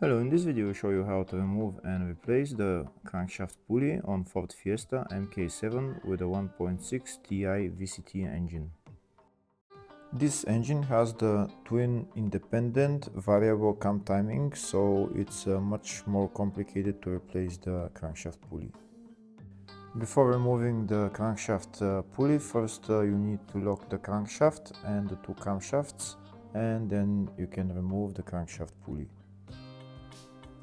Hello, in this video I'll show you how to remove and replace the crankshaft pulley on Ford Fiesta Mk7 with a 1.6Ti-VCT engine. This engine has the twin independent variable cam timing, so it's much more complicated to replace the crankshaft pulley. Before removing the crankshaft pulley, first you need to lock the crankshaft and the two camshafts, and then you can remove the crankshaft pulley.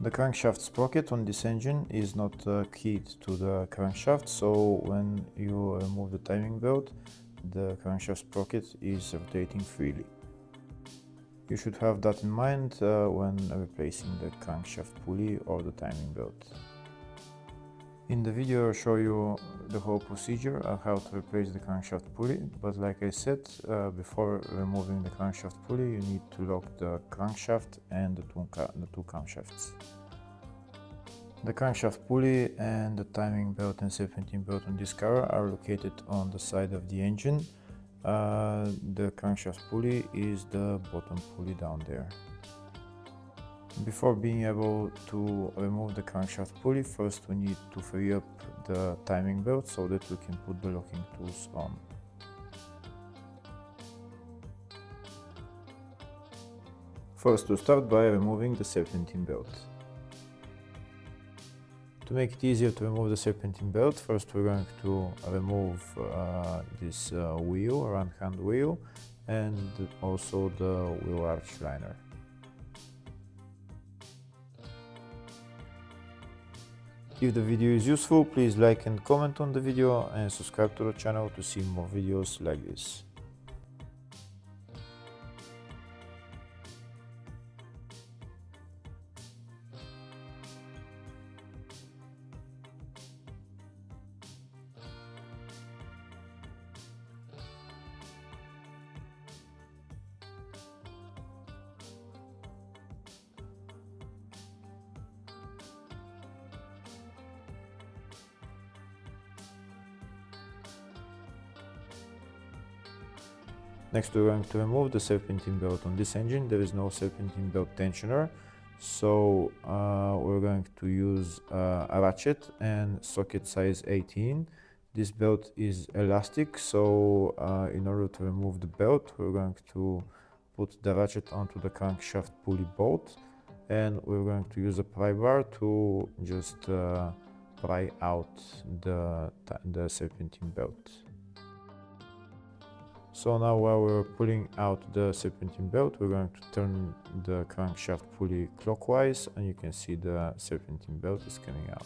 The crankshaft sprocket on this engine is not keyed to the crankshaft, so when you remove the timing belt, the crankshaft sprocket is rotating freely. You should have that in mind when replacing the crankshaft pulley or the timing belt. In the video I'll show you the whole procedure of how to replace the crankshaft pulley, but like I said, before removing the crankshaft pulley you need to lock the crankshaft and the two camshafts. The crankshaft pulley and the timing belt and serpentine belt on this car are located on the side of the engine. The crankshaft pulley is the bottom pulley down there. Before being able to remove the crankshaft pulley, first we need to free up the timing belt so that we can put the locking tools on. First, we'll start by removing the serpentine belt. To make it easier to remove the serpentine belt, first we're going to remove this wheel, round hand wheel, and also the wheel arch liner. If the video is useful, please like and comment on the video and subscribe to the channel to see more videos like this. Next we're going to remove the serpentine belt. On this engine there is no serpentine belt tensioner, so we're going to use a ratchet and socket size 18. This belt is elastic, so in order to remove the belt we're going to put the ratchet onto the crankshaft pulley bolt, and we're going to use a pry bar to just pry out the serpentine belt. So now while we're pulling out the serpentine belt, we're going to turn the crankshaft pulley clockwise, and you can see the serpentine belt is coming out.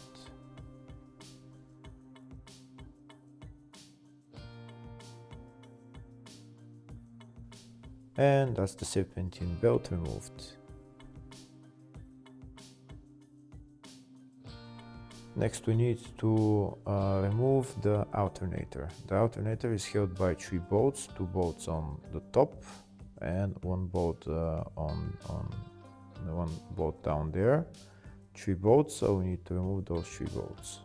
And that's the serpentine belt removed. Next we need to remove the alternator. The alternator is held by 3 bolts, 2 bolts on the top and 1 bolt on one bolt down there. 3 bolts, so we need to remove those 3 bolts.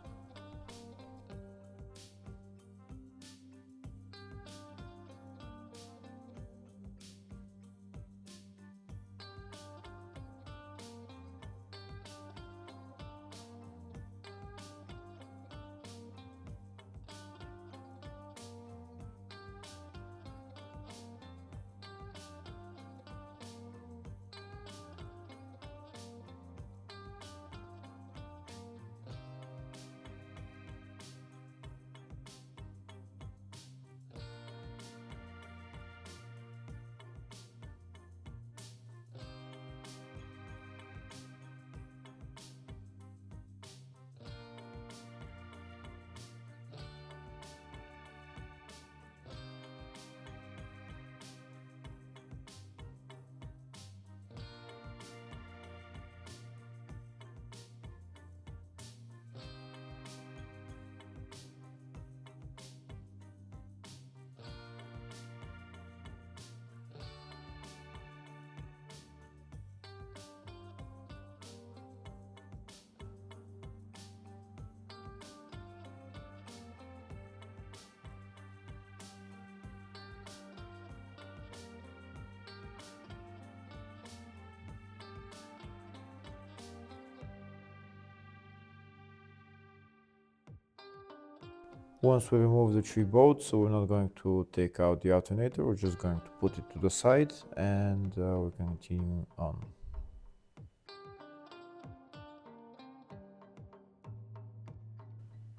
Once we remove the 3 bolts, so we're not going to take out the alternator, we're just going to put it to the side and we're going to continue on.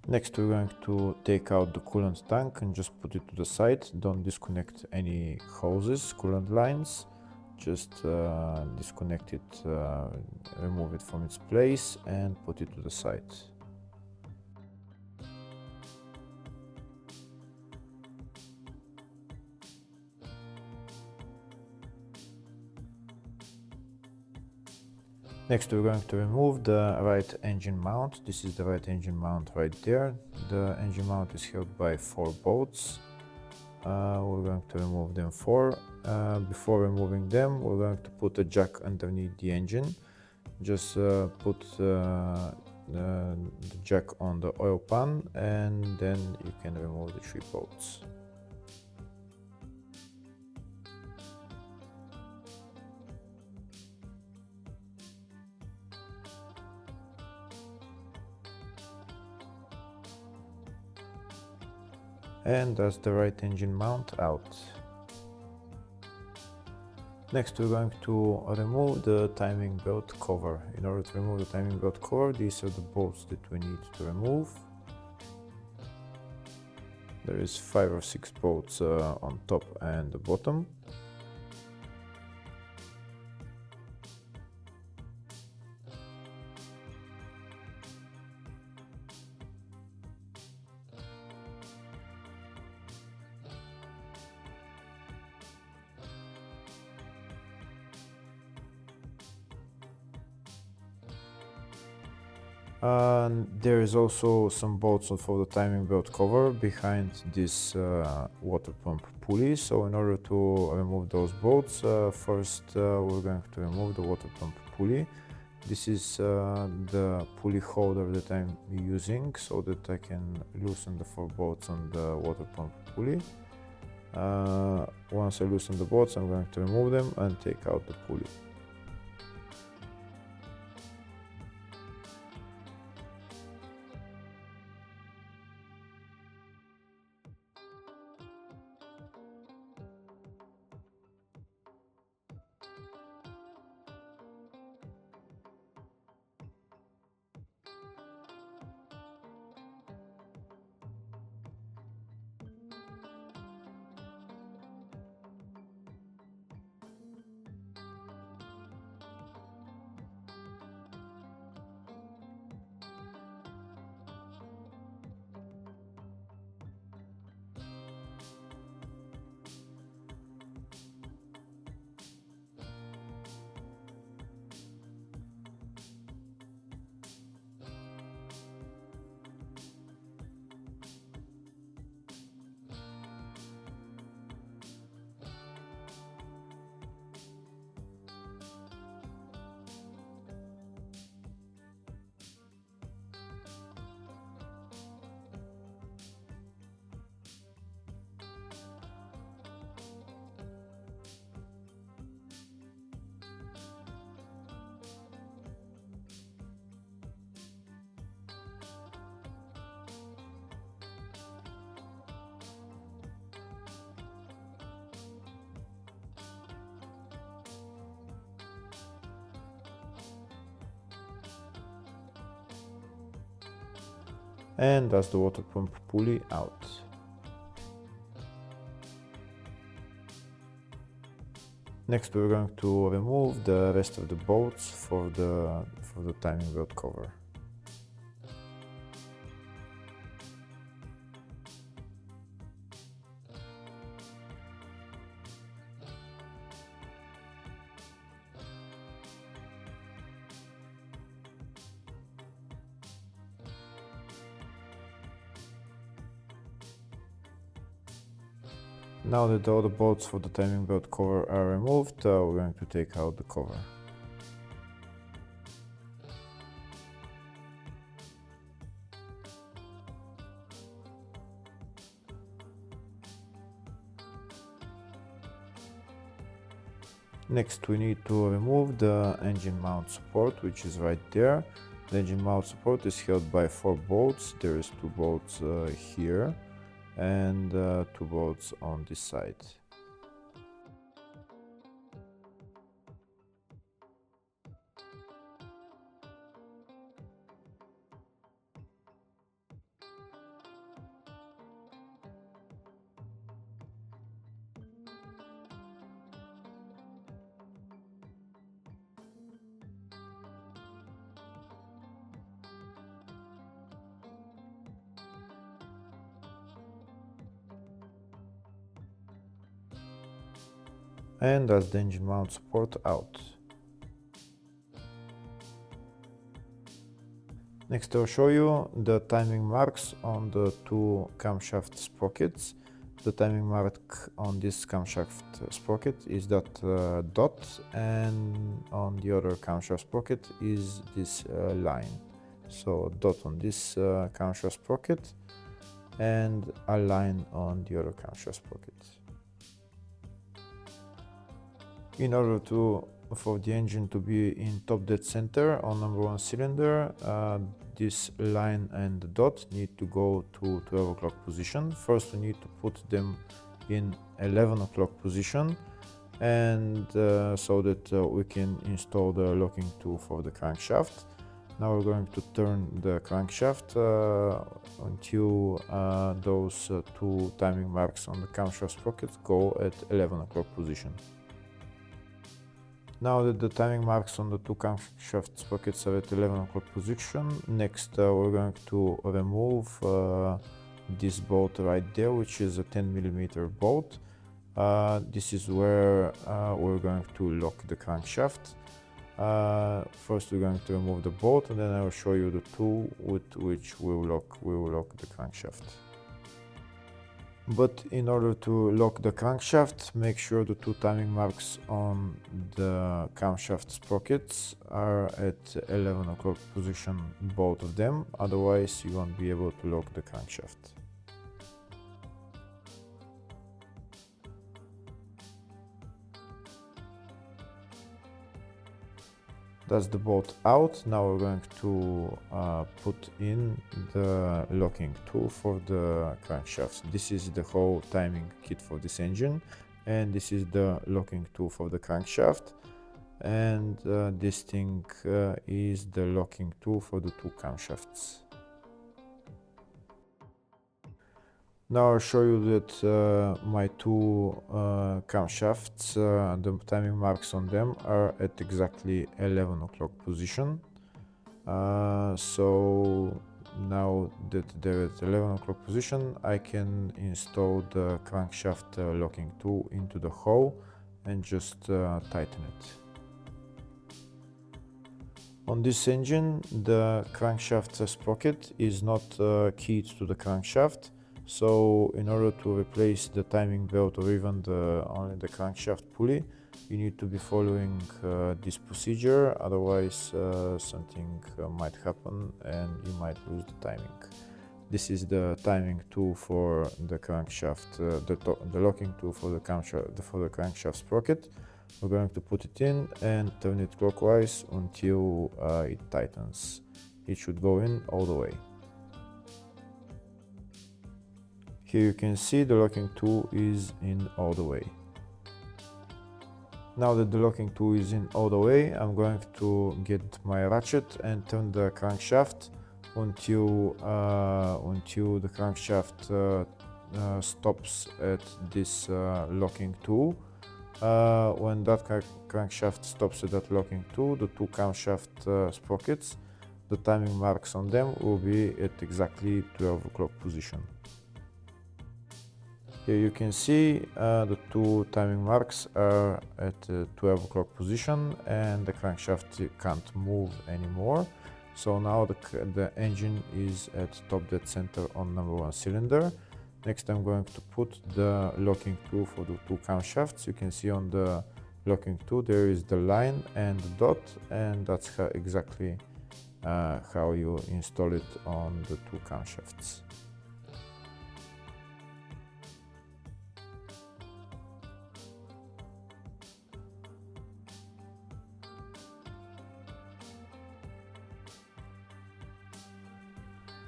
Next we're going to take out the coolant tank and just put it to the side. Don't disconnect any hoses, coolant lines, just disconnect it, remove it from its place and put it to the side. Next we're going to remove the right engine mount. This is the right engine mount right there. The engine mount is held by 4 bolts. We're going to remove them 4. Before removing them, we're going to put a jack underneath the engine. Just put the jack on the oil pan and then you can remove the 3 bolts. And that's the right engine mount out. Next we're going to remove the timing belt cover. In order to remove the timing belt cover, these are the bolts that we need to remove. There is 5 or 6 bolts on top and the bottom. There is also some bolts for the timing belt cover behind this water pump pulley. So in order to remove those bolts, first we're going to remove the water pump pulley. This is the pulley holder that I'm using so that I can loosen the 4 bolts on the water pump pulley. Once I loosen the bolts, I'm going to remove them and take out the pulley. And that's the water pump pulley out. Next we're going to remove the rest of the bolts for the timing belt cover. Now that all the bolts for the timing belt cover are removed, we're going to take out the cover. Next we need to remove the engine mount support, which is right there. The engine mount support is held by 4 bolts. There is 2 bolts here and 2 bolts on this side. And that's the engine mount support out. Next I'll show you the timing marks on the 2 camshaft sprockets. The timing mark on this camshaft sprocket is that dot, and on the other camshaft sprocket is this line. So dot on this camshaft sprocket and a line on the other camshaft sprocket. In order for the engine to be in top dead center on number 1 cylinder, this line and the dot need to go to 12 o'clock position. First we need to put them in 11 o'clock position, and so that we can install the locking tool for the crankshaft. Now we're going to turn the crankshaft until those 2 timing marks on the camshaft sprockets go at 11 o'clock position. Now that the timing marks on the 2 camshaft sprockets are at 11 o'clock position, next we're going to remove this bolt right there, which is a 10mm bolt. This is where we're going to lock the crankshaft. First we're going to remove the bolt, and then I will show you the tool with which we will lock the crankshaft. But in order to lock the crankshaft, make sure the 2 timing marks on the camshaft sprockets are at 11 o'clock position, both of them, otherwise you won't be able to lock the crankshaft. That's the bolt out. Now we're going to put in the locking tool for the crankshaft. This is the whole timing kit for this engine, and this is the locking tool for the crankshaft, and this thing is the locking tool for the 2 camshafts. Now I'll show you that my 2 camshafts, the timing marks on them are at exactly 11 o'clock position. So now that they're at 11 o'clock position, I can install the crankshaft locking tool into the hole and just tighten it. On this engine, the crankshaft sprocket is not keyed to the crankshaft. So in order to replace the timing belt or even only the crankshaft pulley, you need to be following this procedure, otherwise something might happen and you might lose the timing. This is the timing tool for the crankshaft, the locking tool for the crankshaft sprocket. We're going to put it in and turn it clockwise until it tightens. It should go in all the way. Here you can see the locking tool is in all the way. Now that the locking tool is in all the way, I'm going to get my ratchet and turn the crankshaft until the crankshaft stops at this locking tool. When that crankshaft stops at that locking tool, the 2 camshaft sprockets, the timing marks on them will be at exactly 12 o'clock position. Here you can see the 2 timing marks are at 12 o'clock position and the crankshaft can't move anymore. So now the engine is at top dead center on number 1 cylinder. Next I'm going to put the locking tool for the 2 camshafts. You can see on the locking tool there is the line and the dot, and that's exactly how you install it on the 2 camshafts.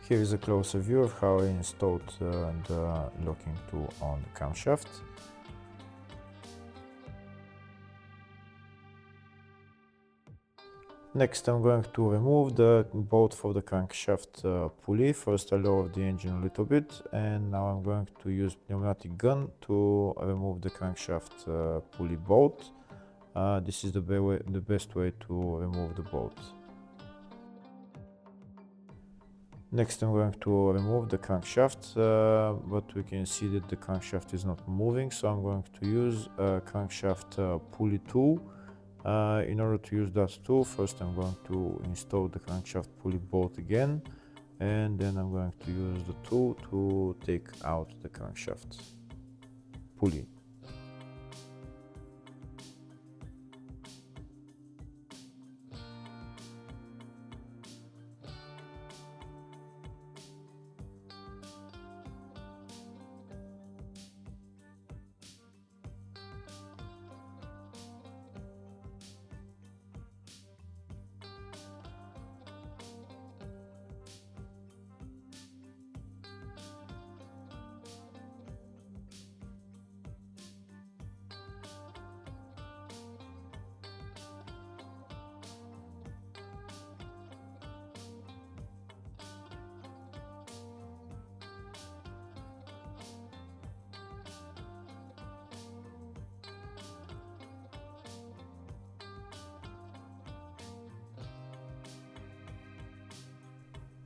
Here is a closer view of how I installed the locking tool on the camshaft. Next, I'm going to remove the bolt for the crankshaft pulley. First I lowered the engine a little bit, and now I'm going to use pneumatic gun to remove the crankshaft pulley bolt. This is the best way to remove the bolt. Next, I'm going to remove the crankshaft, but we can see that the crankshaft is not moving, so I'm going to use a crankshaft pulley tool. In order to use that tool, first I'm going to install the crankshaft pulley bolt again, and then I'm going to use the tool to take out the crankshaft pulley.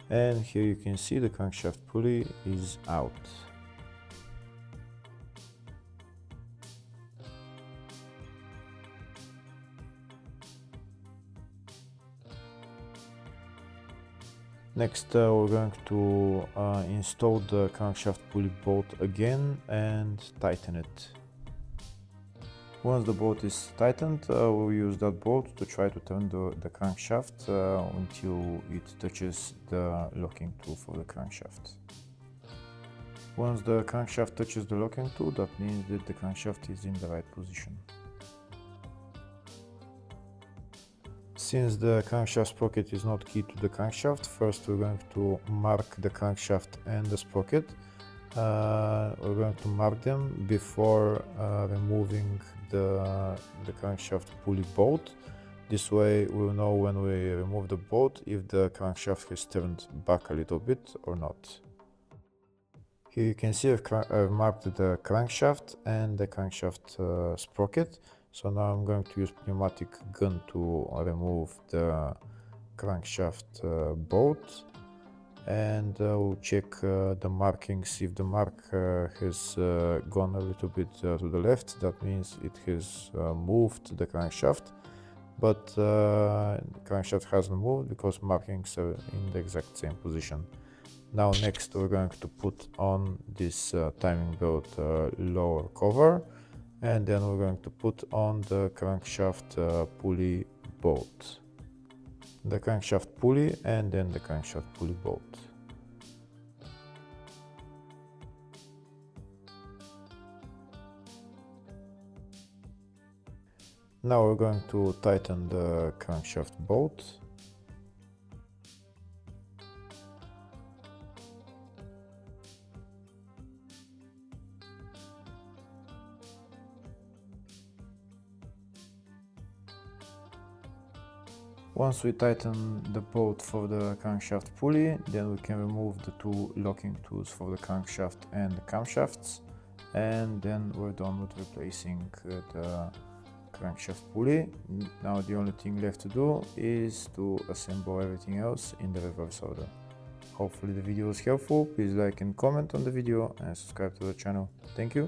And here you can see the crankshaft pulley is out. Next, we're going to install the crankshaft pulley bolt again and tighten it. Once the bolt is tightened, we'll use that bolt to try to turn the crankshaft until it touches the locking tool for the crankshaft. Once the crankshaft touches the locking tool, that means that the crankshaft is in the right position. Since the crankshaft sprocket is not key to the crankshaft, first we're going to mark the crankshaft and the sprocket. We're going to mark them before removing the crankshaft pulley bolt. This way we'll know when we remove the bolt if the crankshaft has turned back a little bit or not. Here you can see I've marked the crankshaft and the crankshaft sprocket. So now I'm going to use pneumatic gun to remove the crankshaft bolt, and we'll check the markings. If the mark has gone a little bit to the left, that means it has moved the crankshaft, but the crankshaft hasn't moved because markings are in the exact same position. Now next we're going to put on this timing belt lower cover, and then we're going to put on the crankshaft pulley bolt. The crankshaft pulley and then the crankshaft pulley bolt. Now we're going to tighten the crankshaft bolt. Once we tighten the bolt for the crankshaft pulley, then we can remove the two locking tools for the crankshaft and the camshafts, and then we're done with replacing the crankshaft pulley. Now the only thing left to do is to assemble everything else in the reverse order. Hopefully the video was helpful. Please like and comment on the video and subscribe to the channel. Thank you.